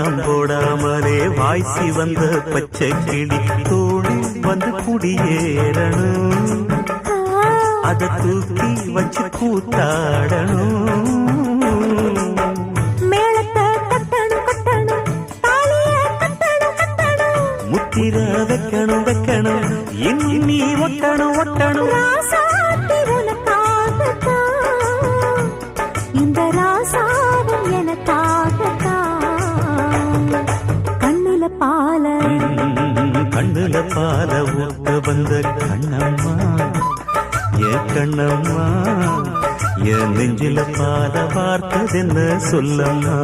சத்தம் போடாமலே வாய்ச்சி வந்த பச்சை கிளி தோடு வந்து குடியேறணும், அதை தூக்கி வச்சு கூத்தாடணும். முத்திர வைக்கணும் வைக்கணும் இன்னி ஒட்டணும் ஒட்டணும். இந்த ராசாவும் எனக்காகத்தான். கண்ணுல பால ஊட்ட வந்த கண்ணம்மா, என் கண்ணம்மா, என் நெஞ்சில பால பார்த்ததென்ன சொல்லம்மா.